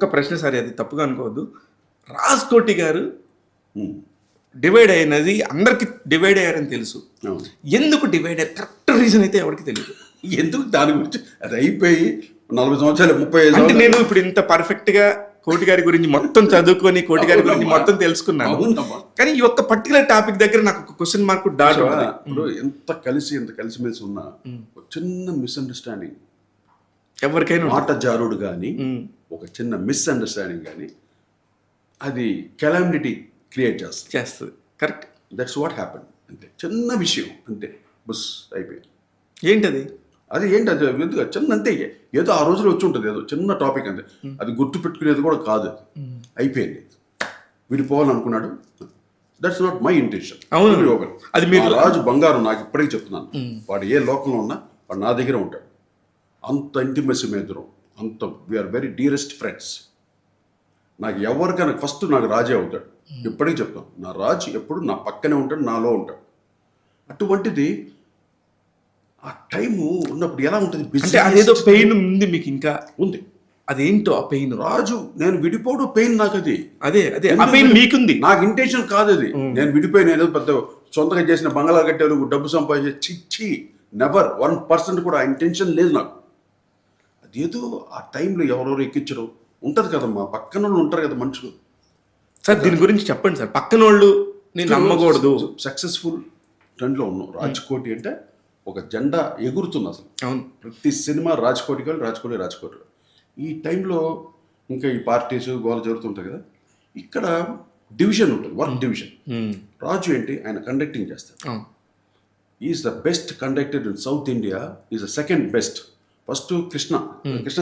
ఒక్క ప్రశ్న సరే, అది తప్పుగా అనుకోవద్దు. రాజ్ కోటి గారు ఉమ్. డివైడ్ అయినది అందరికి డివైడ్ అయ్యారని తెలుసు. అవును. ఎందుకు డివైడ్ అయ్యారు? కరెక్ట్ రీజన్ అయితే ఎవరికి తెలియదు. ఎందుకు దాని గురించి అది అయిపోయి 40 సంవత్సరాలు 35 అంటే నేను ఇప్పుడు ఇంత పర్ఫెక్ట్ గా కోటి గారి గురించి మొత్తం చదువుకొని కోటి గారి గురించి మొత్తం తెలుసుకున్నాను. అవునమ్మా. కానీ ఈ ఒక్క పర్టికులర్ టాపిక్ దగ్గర నాకు ఒక క్వశ్చన్ మార్క్ డాట్ ఉంది. ఇప్పుడు ఎంత కలిసిమెలిసి ఉన్నా ఒక చిన్న మిస్అండర్స్టాండింగ్, ఎవరికైనా ఉంటుంది. మాట జారుడు కానీ ఒక చిన్న మిస్అండర్స్టాండింగ్ కానీ అది కెలామిటీ క్రియేట్ చేస్తుంది. చేస్తుంది. కరెక్ట్. That's what happen. అంతే, చిన్న విషయం అంతే, బుస్ అయిపోయింది. ఏంటది? అది ఏంటి, అది ఎందుకు చిన్న అంతే, ఏదో ఆ రోజులో వచ్చి ఉంటుంది, ఏదో చిన్న టాపిక్ అంతే, అది గుర్తు పెట్టుకునేది కూడా కాదు, అది అయిపోయింది. విడిపోవాలనుకున్నాడు. That's not my intention. అవును. అది మీరు రాజు బంగారం, నాకు ఇప్పటికీ చెప్తున్నాను. వాడు ఏ లోకంలో ఉన్నా వాడు నా దగ్గర ఉంటాడు. అంత ఇంటిమసీ మేద్దరం, అంత వీఆర్ వెరీ డియరెస్ట్ ఫ్రెండ్స్. నాకు ఎవరికైనా ఫస్ట్ నాకు రాజే అవుతాడు. ఇప్పటికీ చెప్తాను, నా రాజు ఎప్పుడు నా పక్కనే ఉంటాడు, నాలో ఉంటాడు. అటువంటిది ఆ టైము ఉన్నప్పుడు ఎలా ఉంటుంది, అంటే అదేదో పెయిన్ ఉంది మీకు ఇంకా ఉంది. అదేంటో ఆ పెయిన్. రాజు నేను విడిపోవడం పెయిన్ నాకు, అది అదే ఆ పెయిన్ మీకుంది. నాకు ఇంటెన్షన్ కాదు అది. నేను విడిపోయి నేను పెద్ద సొంతగా చేసిన బంగాళా కట్టారు, డబ్బు సంపాదించే చిచ్చి, నెవర్ 1% కూడా ఆ ఇంటెన్షన్ లేదు నాకు. అదేదో ఆ టైంలో ఎవరెవరు ఎక్కించరు ఉంటుంది కదమ్మా, పక్కన వాళ్ళు ఉంటారు కదా మనుషులు. సార్ దీని గురించి చెప్పండి సార్. పక్కన వాళ్ళు నేను నమ్మకూడదు. సక్సెస్ఫుల్ ట్రెండ్లో ఉన్నాం. రాజ్కోటి అంటే ఒక జెండా ఎగురుతుంది అసలు. అవును. ప్రతి సినిమా రాజ్కోటి గారు, రాజ్కోటి. ఈ టైంలో ఇంకా ఈ పార్టీస్ గోల జరుగుతుంటాయి కదా, ఇక్కడ డివిజన్ ఉంటుంది, వర్క్ డివిజన్. రాజు ఏంటి, ఆయన కండక్టింగ్ చేస్తాడు. Is the best conductor in South India, is the second best. First Krishna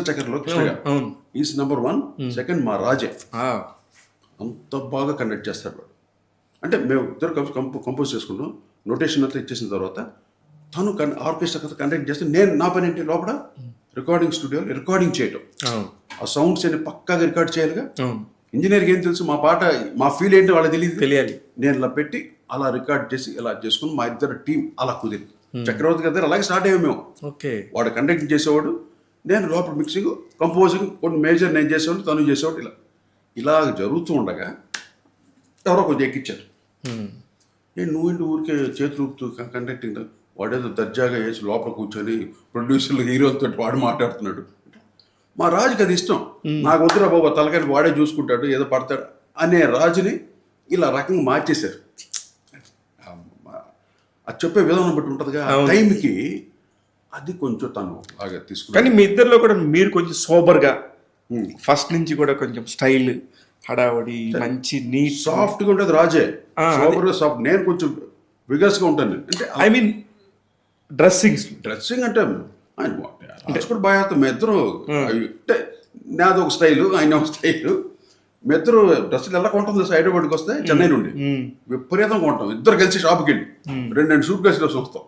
చక్రలో Krishna garu is number 1, second మా రాజే. అంత బాగా కండక్ట్ చేస్తాడు వాడు. అంటే మేము ఇద్దరు కంపోజ్ చేసుకున్నాం, నోటేషన్ అంతా ఇచ్చేసిన తర్వాత తను ఆర్కెస్ట్రా కండక్ట్ చేస్తే నేను నా పని ఏంటి, లోపల రికార్డింగ్ స్టూడియోలో రికార్డింగ్ చేయటం. ఆ సౌండ్స్ అన్ని పక్కాగా రికార్డ్ చేయాలిగా. ఇంజనీర్కి ఏం తెలుసు, మా పాట మా ఫీల్ ఏంటో వాళ్ళకి తెలియాలి. నేను ఇలా పెట్టి అలా రికార్డ్ చేసి ఇలా చేసుకుని మా ఇద్దరు టీం అలా కుదిరింది. చక్రవర్తి గారి అలాగే స్టార్ట్ అయ్యాము మేము. వాడు కండక్ట్ చేసేవాడు, నేను లోపల మిక్సింగ్, కంపోజింగ్, కొన్ని మేజర్ నేను చేసేవాడు, తను చేసేవాడు. ఇలా జరుగుతూ ఉండగా ఎవరో కొంచెం ఎక్కించారు. నువ్వేంటి ఊరికే చేతులు ఊపుతూ కండక్టింగ్, వాడేదో దర్జాగా వేసి లోపల కూర్చొని ప్రొడ్యూసర్లు హీరోలతో వాడు మాట్లాడుతున్నాడు. మా రాజుకి అది ఇష్టం. నాకు వద్దురా బాబా, తలకాయ వాడే చూసుకుంటాడు, ఏదో పడతాడు అనే రాజుని ఇలా రకంగా మార్చేశారు. అది చెప్పే విధానం బట్టి ఉంటుందిగా టైంకి. అది కొంచెం తను బాగా తీసుకున్నాను. కానీ మీ ఇద్దరిలో కూడా మీరు కొంచెం సోబర్గా, ఫస్ట్ నుంచి కూడా కొంచెం స్టైల్, హడావడి, మంచి నీట్, సాఫ్ట్గా ఉంటుంది రాజే. సోబర్గా సాఫ్ట్. నేను కొంచెం విగర్స్గా ఉంటాను. అంటే ఐ మీన్ డ్రెస్సింగ్ అంటే కూడా బాగా అవుతాం. మీ ఇద్దరు అంటే నాది ఒక స్టైలు, ఆయన ఒక స్టైలు. మీ ఇద్దరు డ్రెస్సులు ఎలా కొంటుంది, హైదరాబాద్కి వస్తే చెన్నై నుండి విపరీతంగా కొంటాం. ఇద్దరు కలిసి షాప్కి వెళ్ళి 2 సూట్ కేసులు వస్తాం.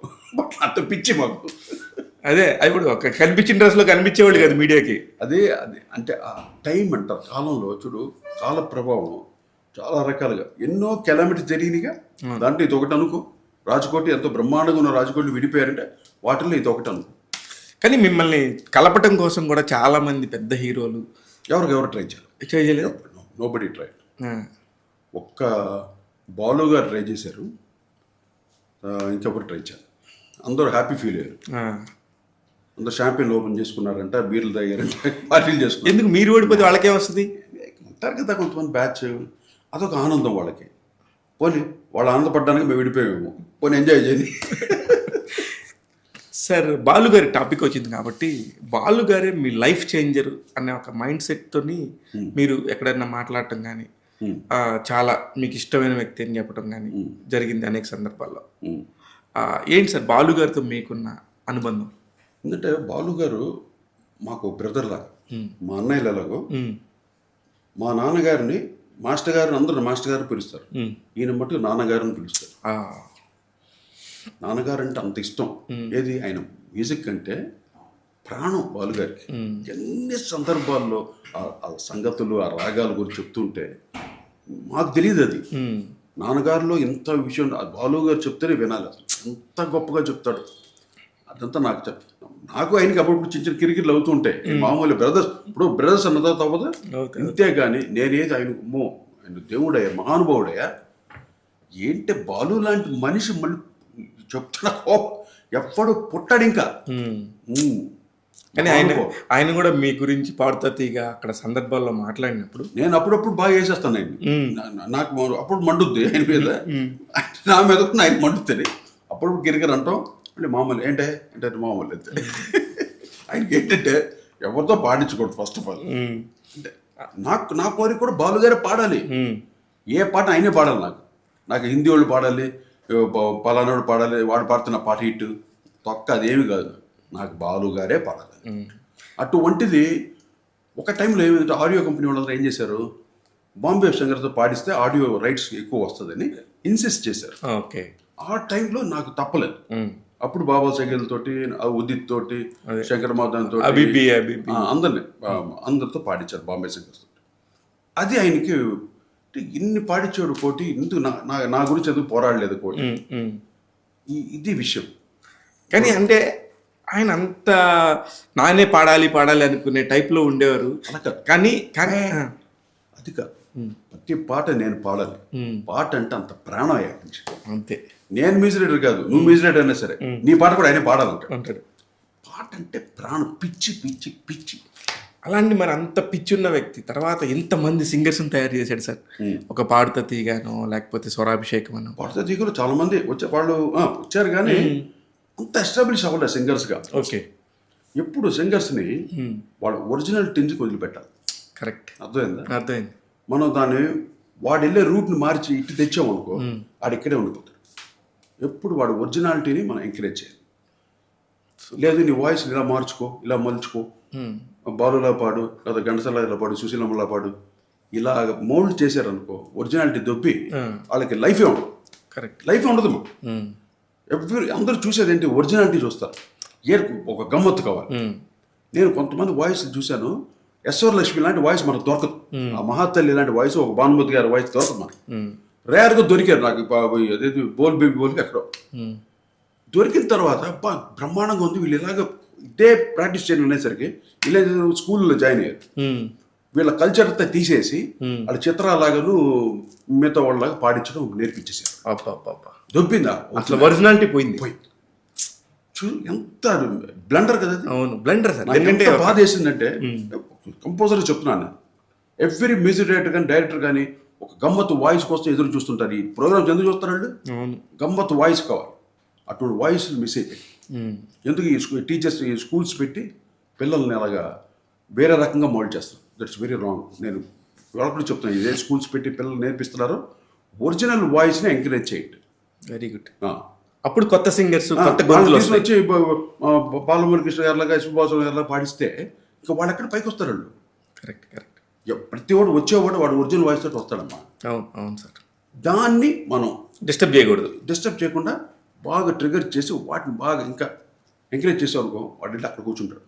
అంత పిచ్చి మాకు. అదే ఇప్పుడు కనిపించిన డ్రెస్లో కనిపించేవాళ్ళు కదా మీడియాకి. అదే అంటే ఆ టైం అంటారు, కాలంలో చూడు, కాల ప్రభావం చాలా రకాలుగా ఎన్నో కెలామిటీ జరిగినాయిగా. దాంట్లో ఇది ఒకటి అనుకో. రాజ్కోటి ఎంతో బ్రహ్మాండంగా ఉన్న రాజ్కోటి విడిపోయారంటే వాటిల్లో ఇది ఒకటి అనుకో. కానీ మిమ్మల్ని కలపటం కోసం కూడా చాలా మంది పెద్ద హీరోలు ఎవరు ట్రై చేయలేదు. Nobody try. ఒక్క బాలు గారు ట్రై చేశారు, ఇంకెవరు ట్రై చేయాలి. అందరూ హ్యాపీ ఫీల్ అయ్యారు. అందరూ షాంపియన్ ఓపెన్ చేసుకున్నారంట, బీర్లు తాగారంట, పార్టీలు చేసుకున్నారు. ఎందుకు మీరు ఓడిపోతే వాళ్ళకేం వస్తుంది ఉంటారు కదా కొంతమంది బ్యాచ్, అదొక ఆనందం వాళ్ళకి. పోనీ వాళ్ళు ఆనందపడడానికి మేము విడిపోయాము, పోనీ ఎంజాయ్ చేయండి. సార్ బాలుగారి టాపిక్ వచ్చింది కాబట్టి, బాలుగారే మీ లైఫ్ చేంజర్ అనే ఒక మైండ్ సెట్తోని మీరు ఎక్కడైనా మాట్లాడటం కానీ, చాలా మీకు ఇష్టమైన వ్యక్తి అని చెప్పడం కానీ జరిగింది అనేక సందర్భాల్లో. ఏంటి సార్ బాలుగారితో మీకున్న అనుబంధం? ఎందుకంటే బాలుగారు మాకు బ్రదర్ లాగా, మా అన్నయ్యలు ఎలాగో. మా నాన్నగారిని మాస్టర్ గారిని అందరూ మాస్టర్ గారు పిలుస్తారు, ఈయన మటుకు నాన్నగారిని పిలుస్తారు. నాన్నగారు అంటే అంత ఇష్టం. ఏది, ఆయన మ్యూజిక్ అంటే ప్రాణం బాలుగారికి. ఎన్ని సందర్భాల్లో ఆ సంగతులు, ఆ రాగాల గురించి చెప్తుంటే మాకు తెలియదు అది. నాన్నగారిలో ఇంత విషయం బాలు గారు చెప్తేనే వినాలి. అసలు ఎంత గొప్పగా చెప్తాడు. అదంతా నాకు ఆయనకి అప్పుడప్పుడు చిన్న చిన్న కిరికిరిలు అవుతూ ఉంటాయి. మామూలు బ్రదర్స్, ఇప్పుడు బ్రదర్స్ అన్నదా తప్పదు. ఇంతేగాని నేనేది ఆయన ఆయన దేవుడయ్యా, మహానుభావుడయ్యా. ఏంటి బాలు లాంటి మనిషి మళ్ళీ చెప్తున్న కోపం ఎప్పుడు పుట్టాడు ఇంకా. కానీ ఆయన కూడా మీ గురించి పాడుతీగా అక్కడ సందర్భాల్లో మాట్లాడినప్పుడు నేను అప్పుడప్పుడు బాగా వేసేస్తాను ఆయన. నాకు అప్పుడు మండుద్ది ఆయన మీద, నా మీద ఆయన మండుతుంది. అప్పుడప్పుడు గిరిగిరి అంటాం, అంటే మామూలు ఏంటే మామూలు అయితే. ఆయనకి ఏంటంటే ఎవరితో పాడించకూడదు ఫస్ట్ ఆఫ్ ఆల్. అంటే నా కోరిక కూడా బాలు గారే పాడాలి. ఏ పాట ఆయనే పాడాలి. నాకు హిందీ వాళ్ళు పాడాలి, పలానాడు పాడాలి, వాడు పాడుతున్న పాట హిట్ తొక్క అదేమి కాదు, నాకు బాలు గారే పాడాలి. అటువంటిది ఒక టైంలో ఏమైందంటే ఆడియో కంపెనీ వాళ్ళందరూ ఏం చేశారు, బాంబే సింగర్తో పాడిస్తే ఆడియో రైట్స్ ఎక్కువ వస్తుందని ఇన్సిస్ట్ చేశారు. ఆ టైంలో నాకు తప్పలేదు. అప్పుడు బాబా సైకిల్ తోటి, ఉదిత్ తోటి, శంకర్ మహాదాన్ తోటి అందరితో పాడించారు బాంబే సింగర్స్ తోటి. అది ఆయనకి ఇన్ని పాడించాడు కోటి, ఇందుకు నా గురించి ఎందుకు పోరాడలేదు కోటి, ఇది విషయం. కానీ అంటే ఆయన అంత నానే పాడాలి అనుకునే టైప్లో ఉండేవారు. కానీ అది కాదు, ప్రతి పాట నేను పాడాలి. పాట అంటే అంత ప్రాణం అయ్యాక అంతే. నేను మ్యూజిక్ డైరెక్టర్ కాదు, నువ్వు మ్యూజిక్ డైరెక్టర్ అయినా సరే నీ పాట కూడా ఆయనే పాడాలంటాడు. పాట అంటే ప్రాణం, పిచ్చి పిచ్చి పిచ్చి. అలాంటి మరి అంత పిచ్చున్న వ్యక్తి తర్వాత ఎంతమంది సింగర్స్ని తయారు చేశాడు సార్? ఒక పాడుతా తీగానో లేకపోతే స్వరాభిషేకం అనో. పాడుతా తీగలు చాలా మంది వాళ్ళు వచ్చారు, కానీ అంత ఎస్టాబ్లిష్ అవ్వలేదు సింగర్స్గా. ఓకే. ఎప్పుడు సింగర్స్ని వాళ్ళ ఒరిజినల్ టింజ్కి వదిలిపెట్టాలి. కరెక్ట్. అర్థమైంది. మనం దాన్ని వాడు వెళ్ళే రూట్ని మార్చి ఇటు తెచ్చామనుకో, వాడు ఇక్కడే ఉండిపోతాడు. ఎప్పుడు వాడు ఒరిజినాలిటీని మనం ఎంకరేజ్ చేయాలి. లేదు నీ వాయిస్ ఇలా మార్చుకో, ఇలా మలుచుకో, బాలులా పాడు, లేదా ఘంటసాల ఇలా పాడు, సుశీలమ్మలా పాడు, ఇలా మోల్డ్ చేశారనుకో ఒరిజినాలిటీ దొబ్బి వాళ్ళకి లైఫే ఉండదు. కరెక్ట్. లైఫ్ ఉండదు. అందరూ చూసేది ఏంటి, ఒరిజినాలిటీ చూస్తారు. ఒక గమ్మత్తు కావాలి. నేను కొంతమంది వాయిస్ చూశాను, ఎస్వర్ లక్ష్మి లాంటి వాయిస్ మనకు దొరకదు. ఆ మహాతల్లి లాంటి వాయిస్, ఒక భానుమతి గారి వాయిస్ దొరకదు మనకు. రేర్గా దొరికారు నాకు. అదేది బోల్ బేబీ బోల్కి ఎక్కడో దొరికిన తర్వాత బ్రహ్మాండంగా ఉంది. వీళ్ళు ఇలాగ ఇదే ప్రాక్టీస్ చేయడం అనేసరికి ఇలా స్కూల్లో జాయిన్ అయ్యారు. వీళ్ళ కల్చర్ అంతా తీసేసి వాళ్ళ చిత్రాలాగాను మిగతా వాళ్ళలాగా పాడించడం నేర్పించేసారు. దొబ్బిందా అసలు ఒరిజినాలిటీ పోయింది. ఎంత బ్లండర్ కదా. అవును, బ్లండర్ సార్. ఎందుకంటే బాధ వేసిందంటే కంపోజర్ చెప్తున్నాను, ఎవ్రీ మ్యూజిక్ డైరెక్టర్ కానీ డైరెక్టర్ కానీ ఒక గమ్మత్తు వాయిస్ కోసం ఎదురు చూస్తుంటారు. ఈ ప్రోగ్రామ్స్ ఎందుకు చూస్తారండి? గమ్మత్తు వాయిస్ కావాలి. అటువంటి వాయిస్ మిస్ అయిపోయి ఎందుకు ఈ టీచర్స్ ఈ స్కూల్స్ పెట్టి పిల్లల్ని అలాగా వేరే రకంగా మోల్డ్ చేస్తారు. That's very wrong. నేను వాళ్ళకి చెప్తున్నాను, ఇదే స్కూల్స్ పెట్టి పిల్లలు నేర్పిస్తున్నారు, ఒరిజినల్ వాయిస్ని ఎంకరేజ్ చేయండి. Very good. అప్పుడు కొత్త సింగర్స్ వచ్చి బాలమురకృష్ణ గారిలాగా, సుభాష్ గారిలాగా పాడిస్తే ఇంకా వాళ్ళు ఎక్కడ పైకి వస్తారు వాళ్ళు. Correct correct. ప్రతి వాడు వచ్చేవాడు వాడు ఒరిజినల్ వాయిస్ తోటి వస్తాడమ్మా. అవును సార్. దాన్ని మనం డిస్టర్బ్ చేయకూడదు. డిస్టర్బ్ చేయకుండా బాగా ట్రిగర్ చేసి వాటిని బాగా ఇంకా ఎంకరేజ్ చేసావు అనుకో, వాడి అక్కడ కూర్చుంటాడు.